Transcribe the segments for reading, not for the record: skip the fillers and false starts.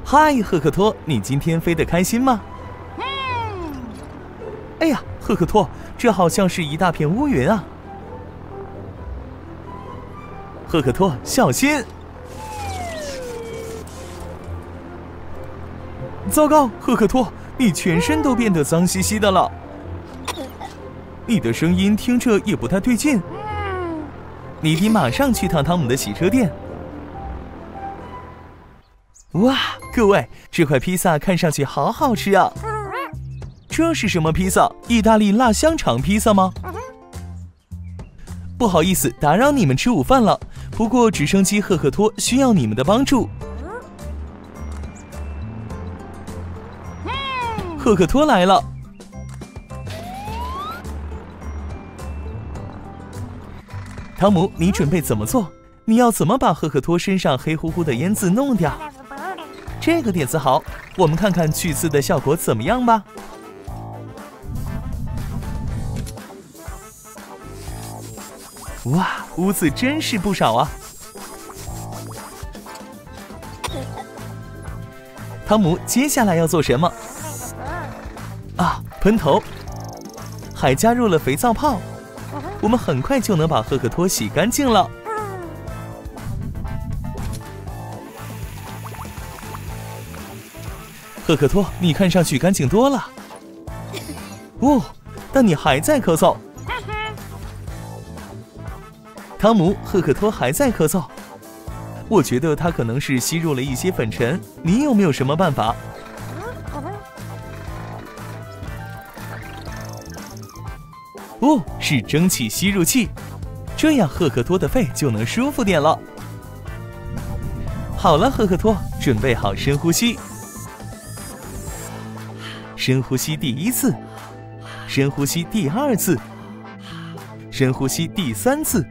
嗨，赫克托，你今天飞得开心吗？哎呀，赫克托，这好像是一大片乌云啊！赫克托，小心！糟糕，赫克托，你全身都变得脏兮兮的了。你的声音听着也不太对劲，你得马上去趟汤姆的洗车店。哇，各位，这块披萨看上去好好吃啊！这是什么披萨？意大利辣香肠披萨吗？不好意思，打扰你们吃午饭了。不过直升机赫克托需要你们的帮助。赫克托来了。汤姆，你准备怎么做？你要怎么把赫克托身上黑乎乎的烟渍弄掉？这个点子好，我们看看去渍的效果怎么样吧。哇，污渍真是不少啊！汤姆，接下来要做什么？啊，喷头，还加入了肥皂泡，我们很快就能把赫克托洗干净了。赫克托，你看上去干净多了。哦，但你还在咳嗽。汤姆，赫克托还在咳嗽，我觉得他可能是吸入了一些粉尘，你有没有什么办法？哦，是蒸汽吸入器，这样赫克托的肺就能舒服点了。好了，赫克托，准备好深呼吸。深呼吸第一次，深呼吸第二次，深呼吸第三次。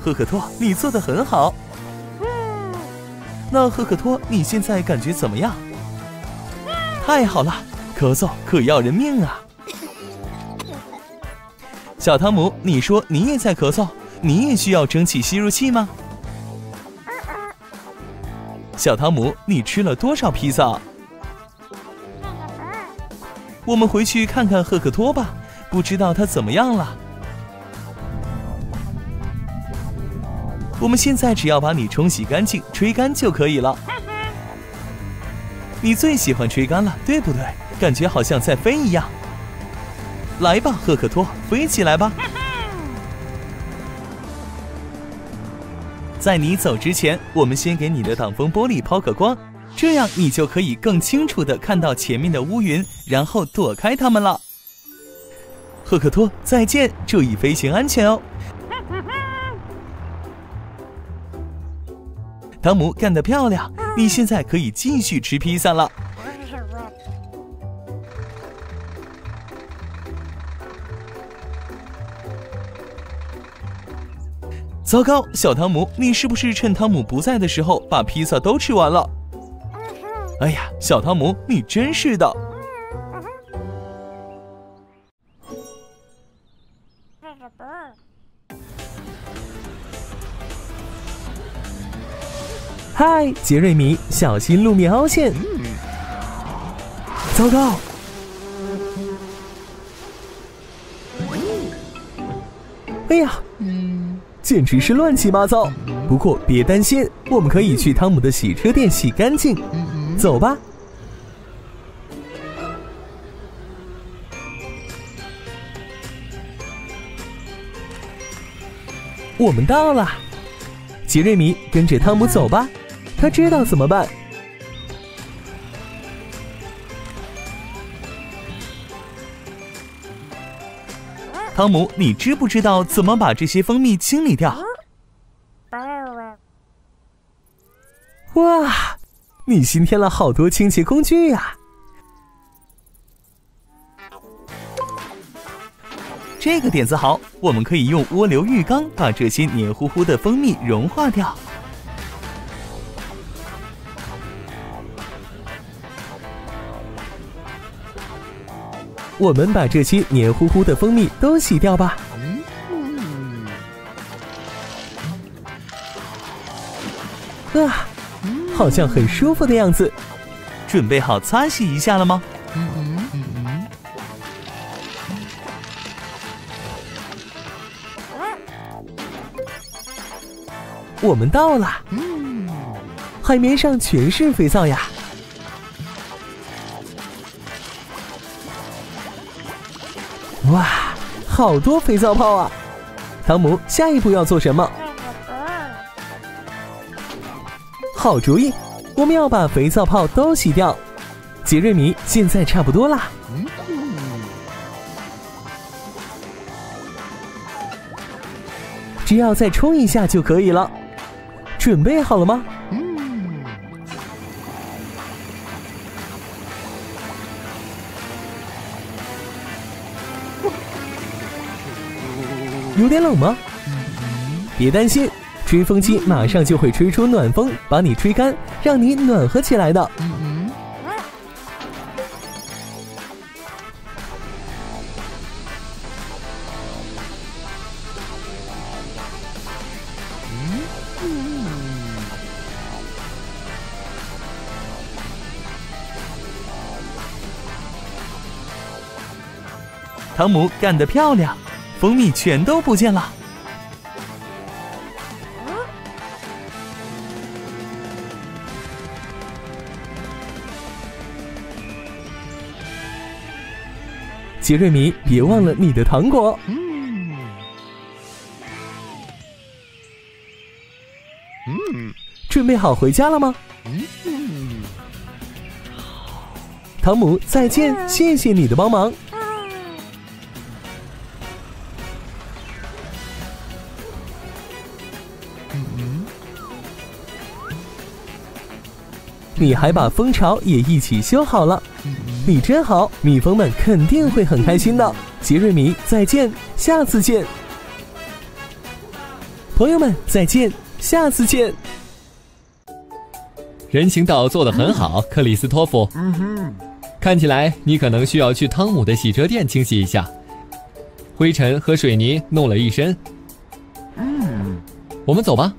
赫克托，你做得很好。那赫克托，你现在感觉怎么样？太好了，咳嗽可要人命啊！小汤姆，你说你也在咳嗽，你也需要蒸汽吸入器吗？小汤姆，你吃了多少披萨？我们回去看看赫克托吧，不知道他怎么样了。我们现在只要把你冲洗干净、吹干就可以了。你最喜欢吹干了，对不对？感觉好像在飞一样。来吧，赫克托，飞起来吧！在你走之前，我们先给你的挡风玻璃抛个光，这样你就可以更清楚地看到前面的乌云，然后躲开它们了。赫克托，再见，注意飞行安全哦。汤姆，干得漂亮！你现在可以继续吃披萨了。糟糕，小汤姆，你是不是趁汤姆不在的时候把披萨都吃完了？哎呀，小汤姆，你真是的！嗨，杰瑞米，小心路面凹陷！糟糕！哎呀，简直是乱七八糟。不过别担心，我们可以去汤姆的洗车店洗干净。走吧。我们到了。杰瑞米，跟着汤姆走吧，他知道怎么办。汤姆，你知不知道怎么把这些蜂蜜清理掉？哇，你新添了好多清洁工具呀！这个点子好，我们可以用涡流浴缸把这些黏糊糊的蜂蜜融化掉。我们把这些黏糊糊的蜂蜜都洗掉吧。啊，好像很舒服的样子。准备好擦洗一下了吗？我们到了。海绵上全是肥皂呀。哇，好多肥皂泡啊！汤姆，下一步要做什么？好主意，我们要把肥皂泡都洗掉。杰瑞米，现在差不多啦。只要再冲一下就可以了。准备好了吗？有点冷吗？别担心，吹风机马上就会吹出暖风，把你吹干，让你暖和起来的。汤姆干得漂亮，蜂蜜全都不见了。杰瑞米，别忘了你的糖果。准备好回家了吗？汤姆，再见，谢谢你的帮忙。你还把蜂巢也一起修好了，你真好，蜜蜂们肯定会很开心的。杰瑞米，再见，下次见。朋友们，再见，下次见。人行道做得很好，克里斯托弗。看起来你可能需要去汤姆的洗车店清洗一下，灰尘和水泥弄了一身。我们走吧。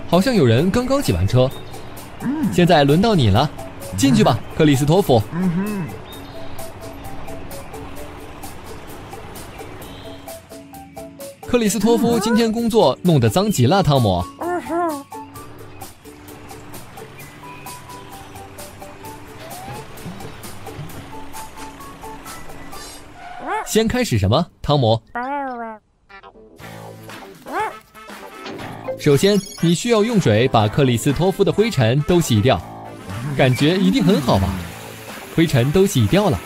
好像有人刚刚洗完车，现在轮到你了，进去吧，克里斯托弗。克里斯托弗今天工作弄得脏极了，汤姆。先开始什么，汤姆？首先，你需要用水把克里斯托弗的灰尘都洗掉，感觉一定很好吧？灰尘都洗掉了。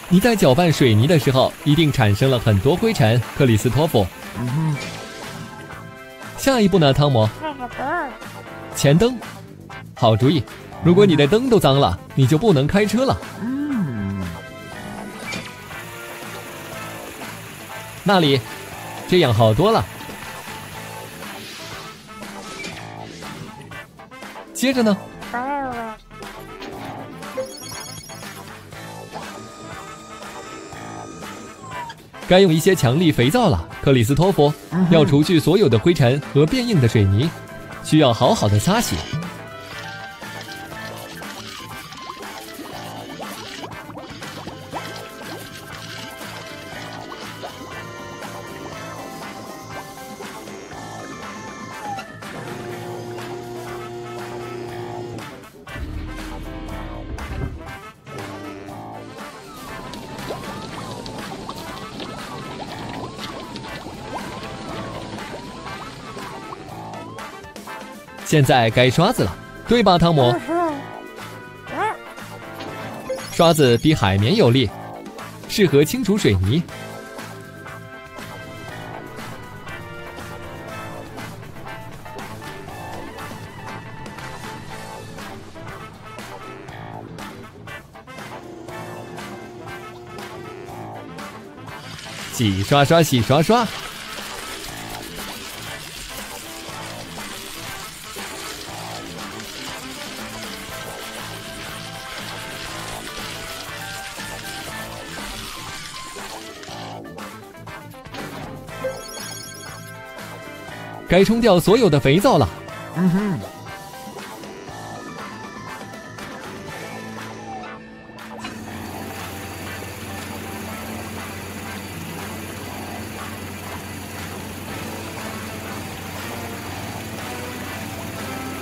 你在搅拌水泥的时候，一定产生了很多灰尘，克里斯托弗。下一步呢，汤姆？前灯。好主意，如果你的灯都脏了，你就不能开车了。那里，这样好多了。接着呢？该用一些强力肥皂了，克里斯托弗。要除去所有的灰尘和变硬的水泥，需要好好的擦洗。现在该刷子了，对吧，汤姆？刷子比海绵有力，适合清除水泥。洗刷刷，洗刷刷。该冲掉所有的肥皂了。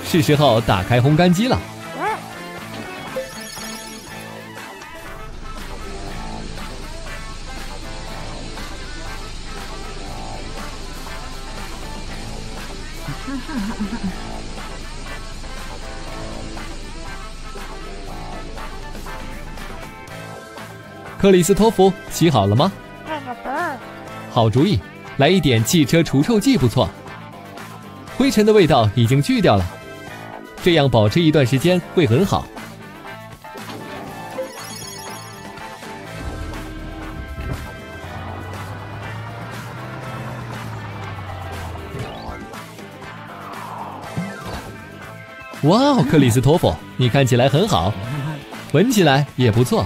是时候打开烘干机了。克里斯托弗，洗好了吗？好主意，来一点汽车除臭剂不错。灰尘的味道已经去掉了，这样保持一段时间会很好。哇哦，克里斯托弗，你看起来很好，闻起来也不错。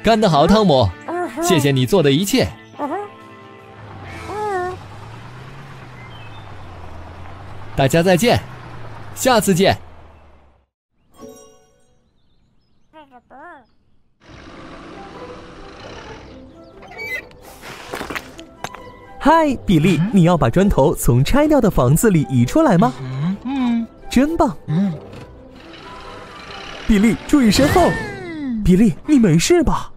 干得好，汤姆！谢谢你做的一切。大家再见，下次见。嗨，比利，你要把砖头从拆掉的房子里移出来吗？真棒。比利，注意身后。比利，你没事吧？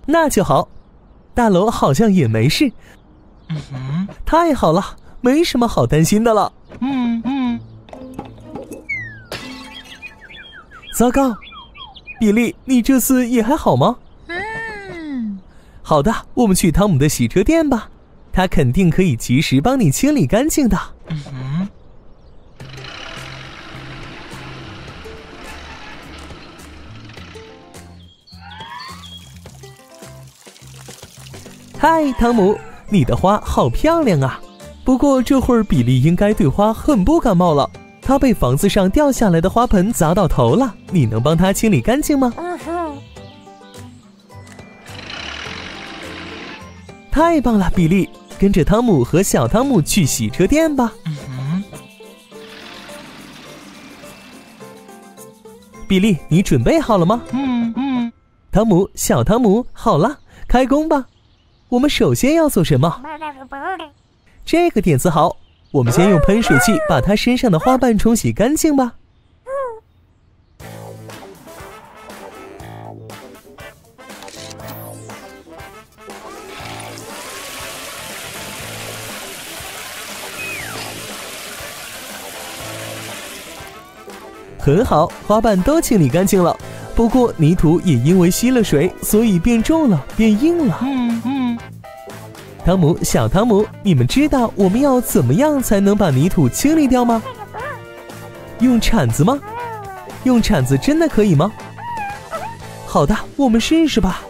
那就好。大楼好像也没事。太好了，没什么好担心的了。糟糕，比利，你这次也还好吗？好的，我们去汤姆的洗车店吧，他肯定可以及时帮你清理干净的。嗨，汤姆，你的花好漂亮啊！不过这会儿比利应该对花很不感冒了，他被房子上掉下来的花盆砸到头了，你能帮他清理干净吗？太棒了，比利，跟着汤姆和小汤姆去洗车店吧。比利，你准备好了吗？汤姆，小汤姆，好了，开工吧。我们首先要做什么？这个点子好，我们先用喷水器把它身上的花瓣冲洗干净吧。很好，花瓣都清理干净了。不过泥土也因为吸了水，所以变重了，变硬了。汤姆，小汤姆，你们知道我们要怎么样才能把泥土清理掉吗？用铲子吗？用铲子真的可以吗？好的，我们试试吧。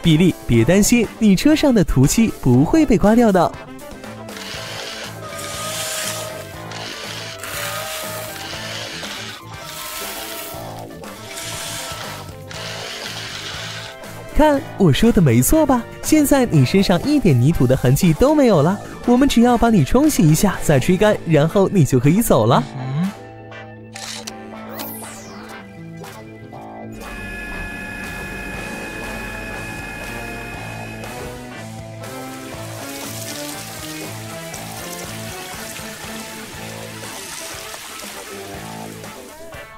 比利，别担心，你车上的涂漆不会被刮掉的。看，我说的没错吧？现在你身上一点泥土的痕迹都没有了，我们只要把你冲洗一下，再吹干，然后你就可以走了。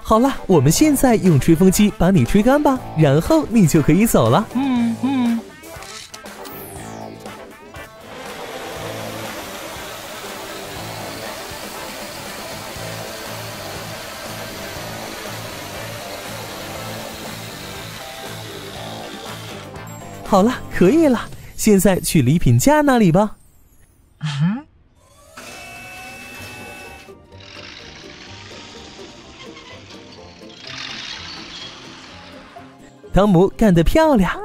好了，我们现在用吹风机把你吹干吧，然后你就可以走了。好了，可以了，现在去礼品架那里吧。汤姆干得漂亮，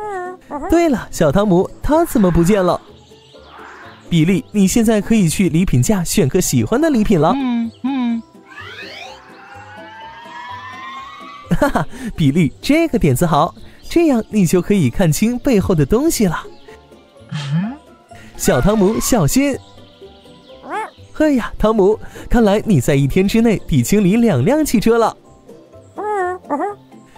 对了，小汤姆，他怎么不见了？比利，你现在可以去礼品架选个喜欢的礼品了。哈哈，比利，这个点子好，这样你就可以看清背后的东西了。小汤姆，小心！哎呀，汤姆，看来你在1天之内得清理2辆汽车了。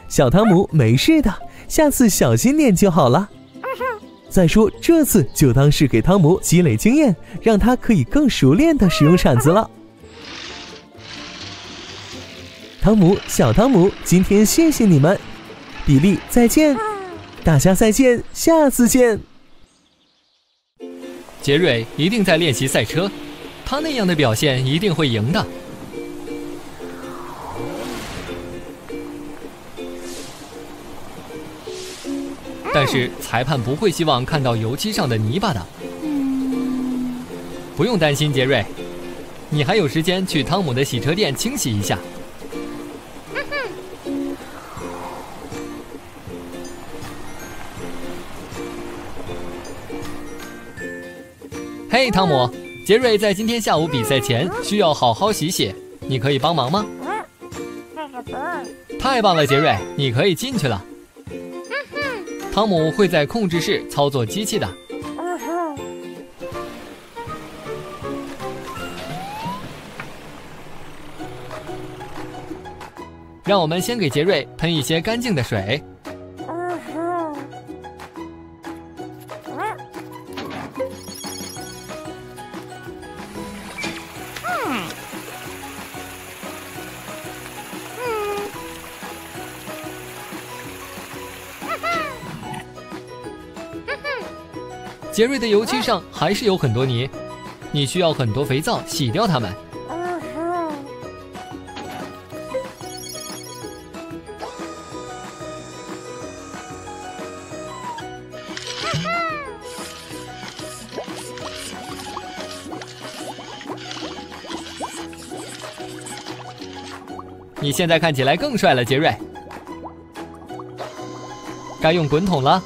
小汤姆，没事的，下次小心点就好了。再说，这次就当是给汤姆积累经验，让他可以更熟练地使用铲子了。汤姆，小汤姆，今天谢谢你们。比利，再见。大家再见，下次见。杰瑞一定在练习赛车，他那样的表现一定会赢的。但是裁判不会希望看到油漆上的泥巴的。不用担心，杰瑞，你还有时间去汤姆的洗车店清洗一下。嘿，汤姆，杰瑞在今天下午比赛前需要好好洗洗，你可以帮忙吗？太棒了，杰瑞，你可以进去了。汤姆会在控制室操作机器的。让我们先给杰瑞喷一些干净的水。杰瑞的油漆上还是有很多泥，你需要很多肥皂洗掉它们。你现在看起来更帅了，杰瑞。该用滚筒了。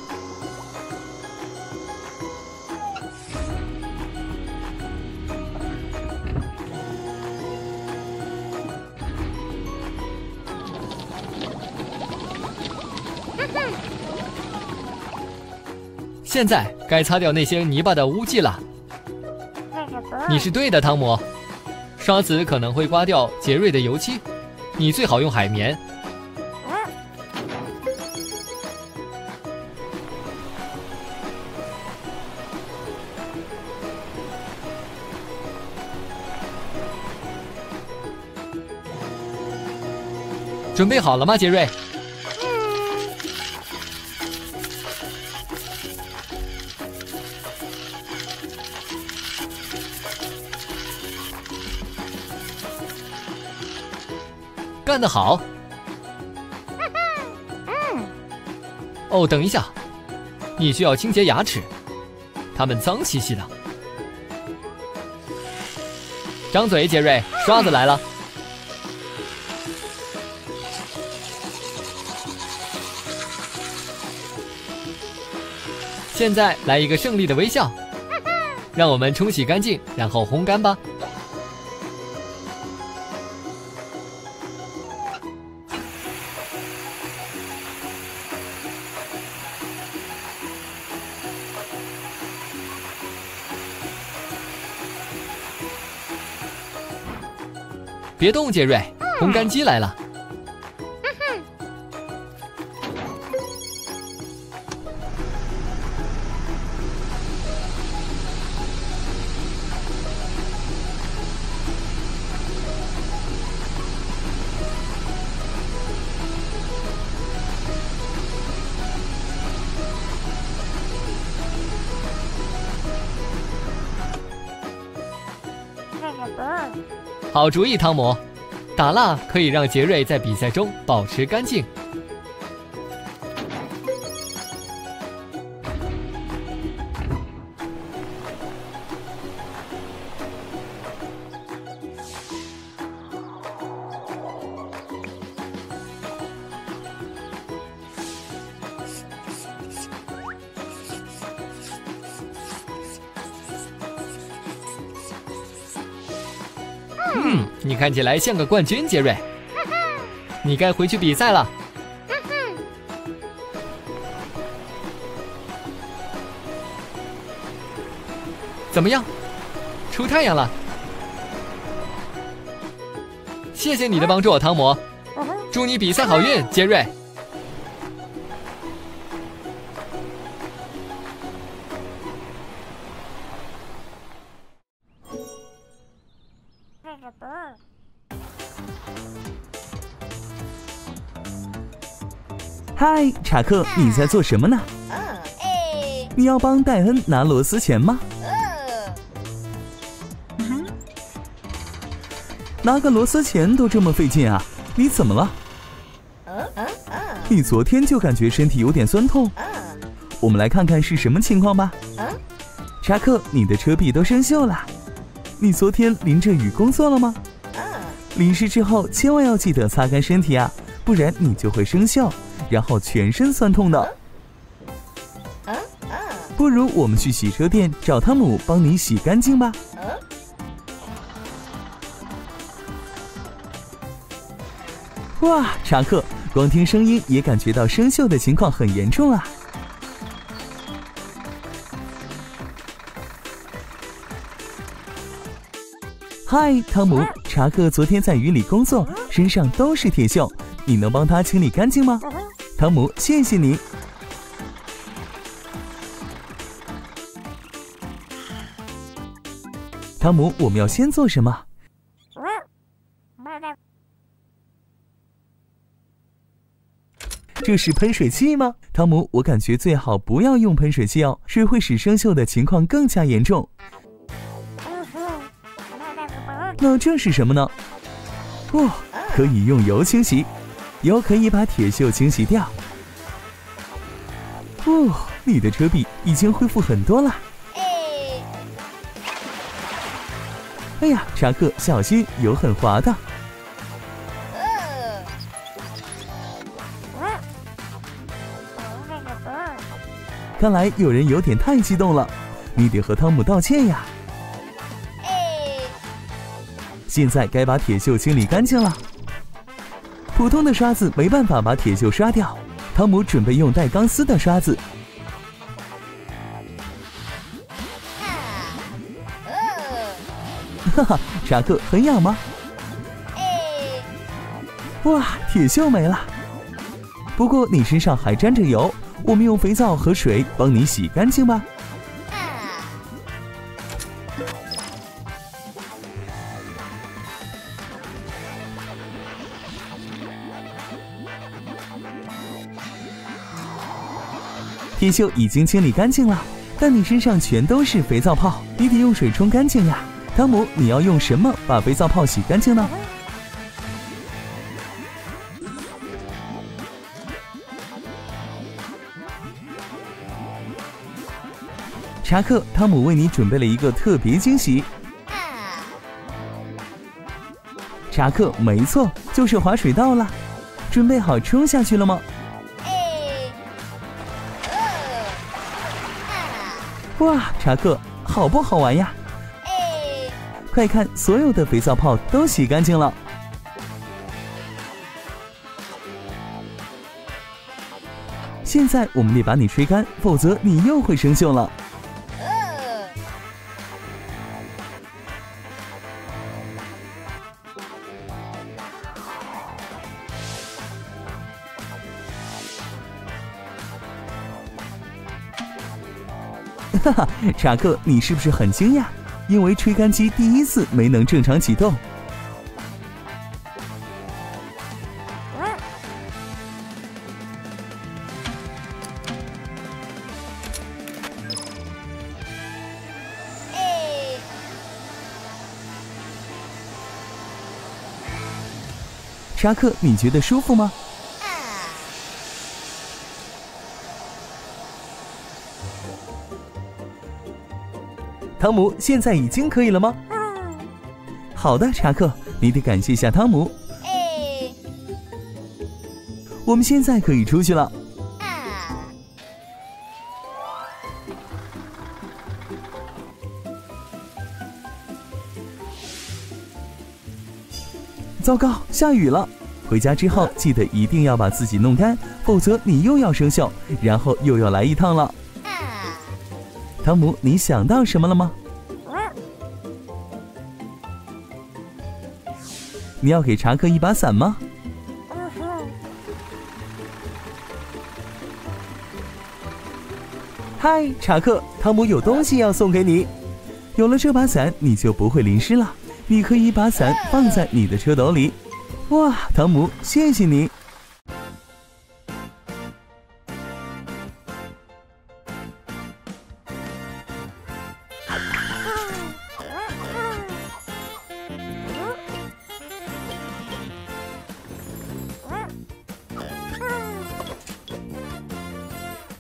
现在该擦掉那些泥巴的污迹了。你是对的，汤姆。刷子可能会刮掉杰瑞的油漆，你最好用海绵。准备好了吗，杰瑞？干得好！哦，等一下，你需要清洁牙齿，它们脏兮兮的。张嘴，杰瑞，刷子来了。现在来一个胜利的微笑，让我们冲洗干净，然后烘干吧。别动，杰瑞，烘干机来了。好主意，汤姆。打蜡可以让杰瑞在比赛中保持干净。你看起来像个冠军，杰瑞。你该回去比赛了。怎么样？出太阳了。谢谢你的帮助，汤姆。祝你比赛好运，杰瑞。嗨，查克，你在做什么呢？你要帮戴恩拿螺丝钳吗？拿个螺丝钳都这么费劲啊？你怎么了？你昨天就感觉身体有点酸痛。我们来看看是什么情况吧。查克，你的车壁都生锈了。你昨天淋着雨工作了吗？淋湿之后千万要记得擦干身体啊，不然你就会生锈，然后全身酸痛的。不如我们去洗车店找汤姆帮你洗干净吧。哇，查克，光听声音也感觉到生锈的情况很严重啊。嗨，汤姆，查克昨天在雨里工作，身上都是铁锈，你能帮他清理干净吗？汤姆，谢谢你。汤姆，我们要先做什么？这是喷水器吗？汤姆，我感觉最好不要用喷水器哦，水会使生锈的情况更加严重。那这是什么呢？哦，可以用油清洗，油可以把铁锈清洗掉。哦，你的车壁已经恢复很多了。哎呀，查克，小心，油很滑的。看来有人有点太激动了，你得和汤姆道歉呀。现在该把铁锈清理干净了。普通的刷子没办法把铁锈刷掉，汤姆准备用带钢丝的刷子。哈哈，查克，很痒吗？哇，铁锈没了。不过你身上还沾着油，我们用肥皂和水帮你洗干净吧。铁锈已经清理干净了，但你身上全都是肥皂泡，你得用水冲干净呀。汤姆，你要用什么把肥皂泡洗干净呢？查克，汤姆为你准备了一个特别惊喜。查克，没错，就是滑水道了。准备好冲下去了吗？哇，查克，好不好玩呀？快看，所有的肥皂泡都洗干净了。现在我们得把你吹干，否则你又会生锈了。哈哈，查克，你是不是很惊讶？因为吹干机第一次没能正常启动。查克，你觉得舒服吗？汤姆，现在已经可以了吗？好的，查克，你得感谢一下汤姆。我们现在可以出去了。糟糕，下雨了！回家之后记得一定要把自己弄干，否则你又要生锈，然后又要来一趟了。汤姆，你想到什么了吗？你要给查克一把伞吗？嗨，查克，汤姆有东西要送给你。有了这把伞，你就不会淋湿了。你可以把伞放在你的车斗里。哇，汤姆，谢谢你。